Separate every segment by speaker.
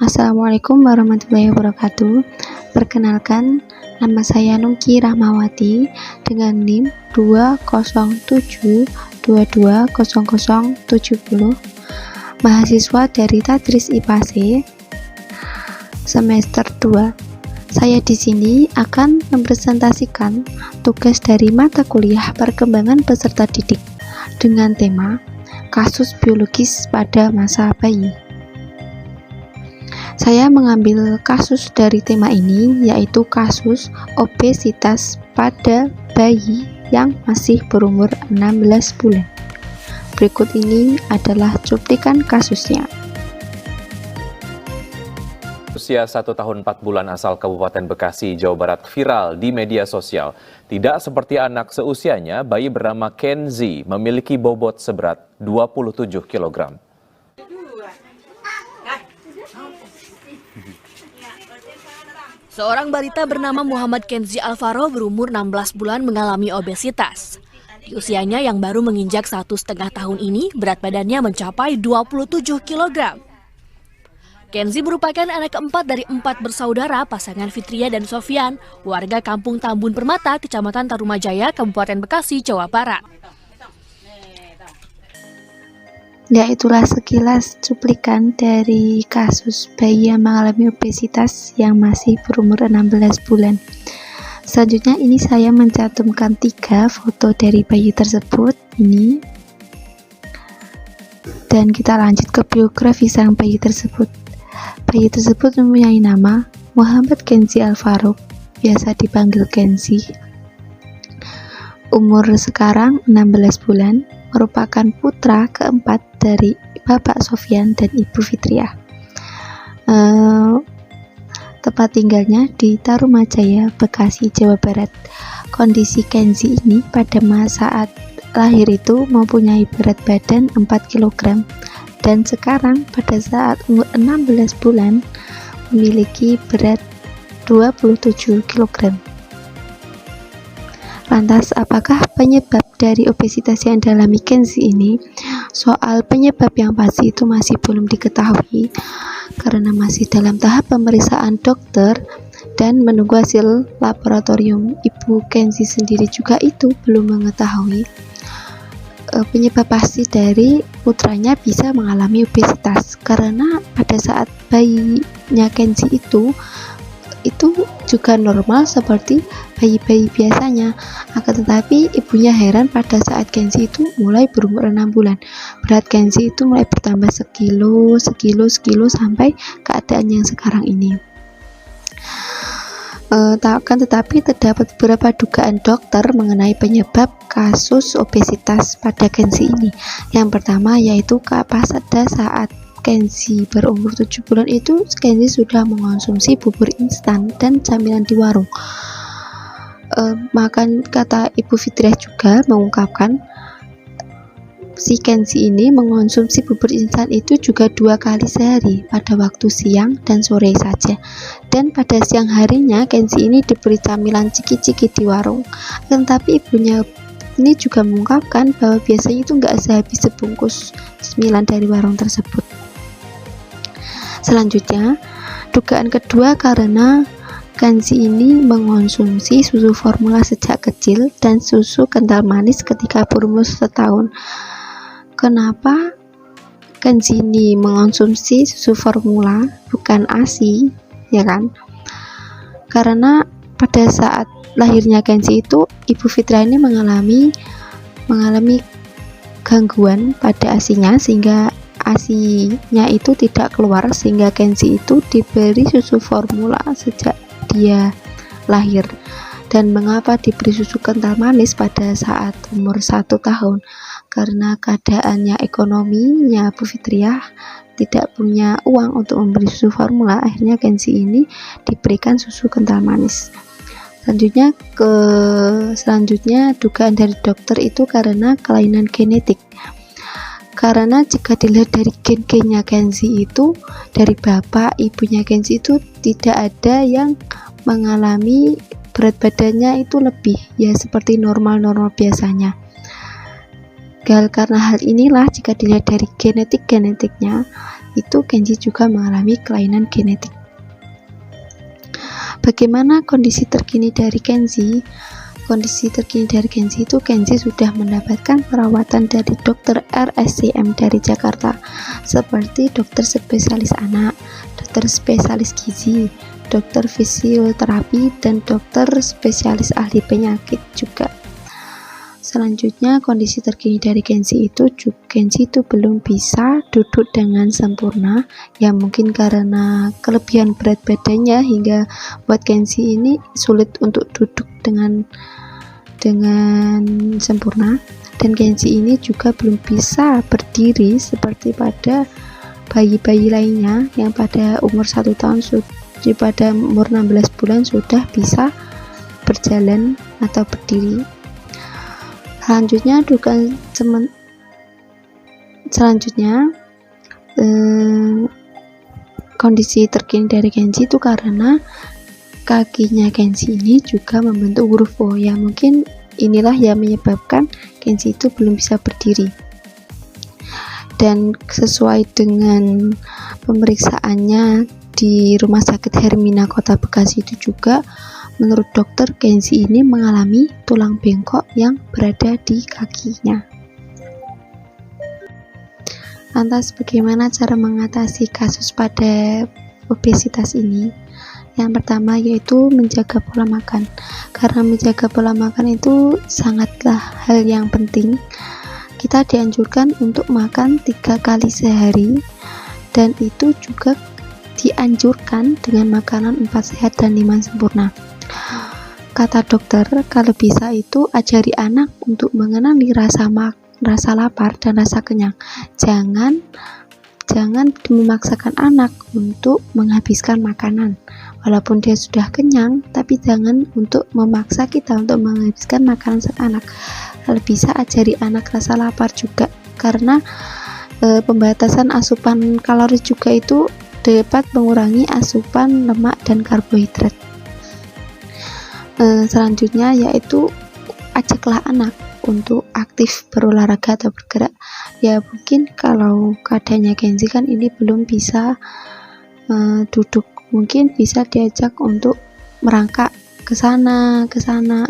Speaker 1: Assalamualaikum warahmatullahi wabarakatuh. Perkenalkan, nama saya Nungki Rahmawati dengan NIM 207220070, mahasiswa dari Tadris IPA C semester 2. Saya di sini akan mempresentasikan tugas dari mata kuliah perkembangan peserta didik dengan tema kasus biologis pada masa bayi. Saya mengambil kasus dari tema ini, yaitu kasus obesitas pada bayi yang masih berumur 16 bulan. Berikut ini adalah cuplikan kasusnya.
Speaker 2: Usia 1 tahun 4 bulan asal Kabupaten Bekasi, Jawa Barat viral di media sosial. Tidak seperti anak seusianya, bayi bernama Kenzi memiliki bobot seberat 27 kg.
Speaker 3: Seorang balita bernama Muhammad Kenzi Alvaro berumur 16 bulan mengalami obesitas. Di usianya yang baru menginjak 1,5 tahun ini, berat badannya mencapai 27 kg. Kenzi merupakan anak keempat dari 4 bersaudara pasangan Fitria dan Sofian, warga Kampung Tambun Permata, Kecamatan Tarumajaya, Kabupaten Bekasi, Jawa Barat.
Speaker 1: Ya, itulah sekilas cuplikan dari kasus bayi yang mengalami obesitas yang masih berumur 16 bulan. Selanjutnya ini saya mencantumkan 3 foto dari bayi tersebut ini. Dan kita lanjut ke biografi sang bayi tersebut. Bayi tersebut mempunyai nama Muhammad Kenzi Alvaro, biasa dipanggil Kenzi. Umur sekarang 16 bulan, merupakan putra keempat dari Bapak Sofian dan Ibu Fitria. Tempat tinggalnya di Tarumajaya, Bekasi, Jawa Barat. Kondisi Kenzi ini pada saat lahir itu mempunyai berat badan 4 kg dan sekarang pada saat umur 16 bulan memiliki berat 27 kg. Lantas, apakah penyebab dari obesitas yang dialami Kenzi ini? Soal penyebab yang pasti itu masih belum diketahui karena masih dalam tahap pemeriksaan dokter dan menunggu hasil laboratorium. Ibu Kenzi sendiri juga itu belum mengetahui penyebab pasti dari putranya bisa mengalami obesitas, karena pada saat bayinya Kenzi itu juga normal seperti bayi-bayi biasanya. Akan tetapi ibunya heran pada saat Kenzi itu mulai berumur 6 bulan. Berat Kenzi itu mulai bertambah sekilo sampai keadaan yang sekarang ini. Tetapi terdapat beberapa dugaan dokter mengenai penyebab kasus obesitas pada Kenzi ini. Yang pertama yaitu pada saat Kenzi berumur 7 bulan itu Kenzi sudah mengonsumsi bubur instan dan camilan di warung. Makan kata Ibu Fitriah juga mengungkapkan si Kenzi ini mengonsumsi bubur instan itu juga 2 kali sehari, pada waktu siang dan sore saja. Dan pada siang harinya Kenzi ini diberi camilan ciki-ciki di warung. Tetapi ibunya ini juga mengungkapkan bahwa biasanya itu nggak sehabis sebungkus cemilan dari warung tersebut. Selanjutnya, dugaan kedua karena Kenzi ini mengonsumsi susu formula sejak kecil dan susu kental manis ketika berumur 1 tahun. Kenapa Kenzi ini mengonsumsi susu formula bukan ASI, ya kan? Karena pada saat lahirnya Kenzi itu Ibu Fitra ini mengalami gangguan pada ASI-nya sehingga ASI-nya itu tidak keluar, sehingga Kenzi itu diberi susu formula sejak dia lahir. Dan mengapa diberi susu kental manis pada saat umur 1 tahun? Karena keadaannya ekonominya Bu Fitriah tidak punya uang untuk membeli susu formula, akhirnya Kenzi ini diberikan susu kental manis. Selanjutnya dugaan dari dokter itu karena kelainan genetik. Karena jika dilihat dari gen-gennya Kenzi itu, dari bapak ibunya Kenzi itu tidak ada yang mengalami berat badannya itu lebih, ya seperti normal-normal biasanya. Karena hal inilah jika dilihat dari genetiknya, itu Kenzi juga mengalami kelainan genetik. Bagaimana kondisi terkini dari Kenzi? Kondisi terkini dari Kenzi itu Kenzi sudah mendapatkan perawatan dari dokter RSCM dari Jakarta, seperti dokter spesialis anak, dokter spesialis gizi, dokter fisioterapi, dan dokter spesialis ahli penyakit juga. Selanjutnya, kondisi terkini dari Kenzi itu belum bisa duduk dengan sempurna, ya mungkin karena kelebihan berat badannya hingga buat Kenzi ini sulit untuk duduk dengan sempurna, dan Kenzi ini juga belum bisa berdiri seperti pada bayi-bayi lainnya yang pada umur 1 tahun pada umur 16 bulan sudah bisa berjalan atau berdiri. Selanjutnya kondisi terkini dari Kenzi itu karena kakinya Kenzi ini juga membentuk huruf O, ya mungkin inilah yang menyebabkan Kenzi itu belum bisa berdiri. Dan sesuai dengan pemeriksaannya di Rumah Sakit Hermina Kota Bekasi itu juga, menurut dokter, Kenzi ini mengalami tulang bengkok yang berada di kakinya. Lantas bagaimana cara mengatasi kasus pada obesitas ini? Yang pertama yaitu menjaga pola makan. Karena menjaga pola makan itu sangatlah hal yang penting. Kita dianjurkan untuk makan 3 kali sehari, dan itu juga dianjurkan dengan makanan 4 sehat dan 5 sempurna. Kata dokter, kalau bisa itu ajari anak untuk mengenali rasa lapar dan rasa kenyang. Jangan memaksakan anak untuk menghabiskan makanan. Walaupun dia sudah kenyang, tapi jangan untuk memaksa kita untuk menghabiskan makanan sang anak. Kalau bisa ajari anak rasa lapar juga, karena pembatasan asupan kalori juga itu dapat mengurangi asupan lemak dan karbohidrat. Selanjutnya yaitu ajaklah anak untuk aktif berolahraga atau bergerak. Ya mungkin kalau keadaannya Kenzi kan ini belum bisa duduk, mungkin bisa diajak untuk merangkak ke sana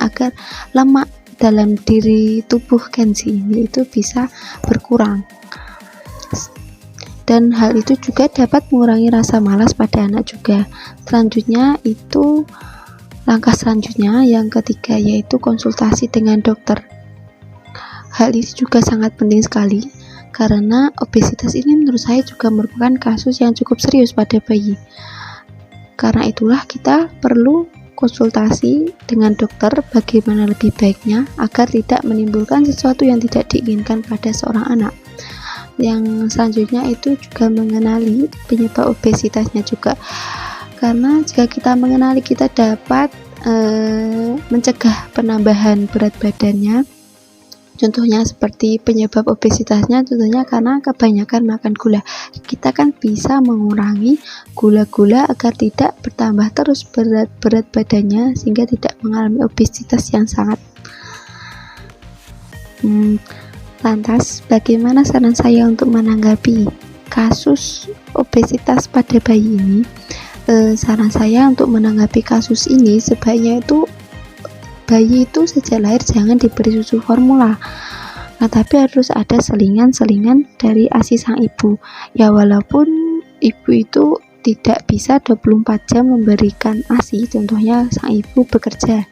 Speaker 1: agar lemak dalam diri tubuh Kenzi ini itu bisa berkurang. Dan hal itu juga dapat mengurangi rasa malas pada anak juga. Langkah selanjutnya yang ketiga yaitu konsultasi dengan dokter. Hal ini juga sangat penting sekali karena obesitas ini menurut saya juga merupakan kasus yang cukup serius pada bayi. Karena itulah kita perlu konsultasi dengan dokter bagaimana lebih baiknya agar tidak menimbulkan sesuatu yang tidak diinginkan pada seorang anak. Yang selanjutnya itu juga mengenali penyebab obesitasnya juga. Karena jika kita mengenali, kita dapat mencegah penambahan berat badannya. Contohnya seperti penyebab obesitasnya contohnya karena kebanyakan makan gula. Kita kan bisa mengurangi gula-gula agar tidak bertambah terus berat badannya sehingga tidak mengalami obesitas yang sangat. Lantas bagaimana saran saya untuk menanggapi kasus obesitas pada bayi ini? Saran saya untuk menanggapi kasus ini sebaiknya itu bayi itu sejak lahir jangan diberi susu formula, tapi harus ada selingan dari ASI sang ibu. Ya walaupun ibu itu tidak bisa 24 jam memberikan ASI, contohnya sang ibu bekerja,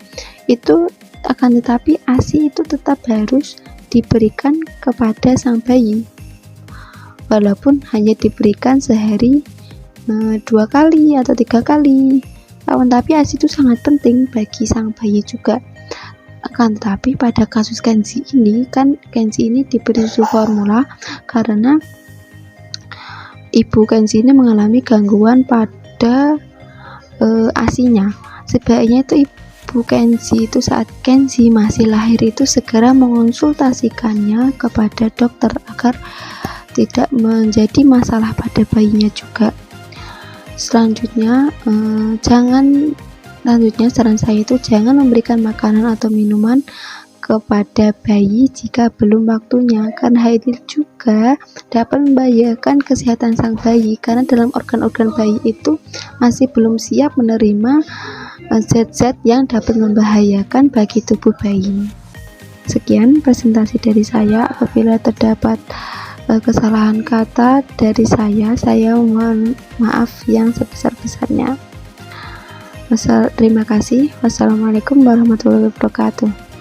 Speaker 1: itu akan tetapi ASI itu tetap harus diberikan kepada sang bayi, walaupun hanya diberikan sehari 2 kali atau 3 kali. Tapi ASI itu sangat penting bagi sang bayi juga. Akan tetapi pada kasus Kenzi ini diberi susu formula karena ibu Kenzi ini mengalami gangguan pada ASI-nya. Sebaiknya itu ibu Kenzi itu saat Kenzi masih lahir itu segera mengonsultasikannya kepada dokter agar tidak menjadi masalah pada bayinya juga. Selanjutnya saran saya itu jangan memberikan makanan atau minuman kepada bayi jika belum waktunya, karena hal ini juga dapat membahayakan kesehatan sang bayi karena dalam organ-organ bayi itu masih belum siap menerima zat-zat yang dapat membahayakan bagi tubuh bayi. Sekian presentasi dari saya. Apabila terdapat kesalahan kata dari saya mohon maaf yang sebesar-besarnya. Terima kasih. Wassalamualaikum warahmatullahi wabarakatuh.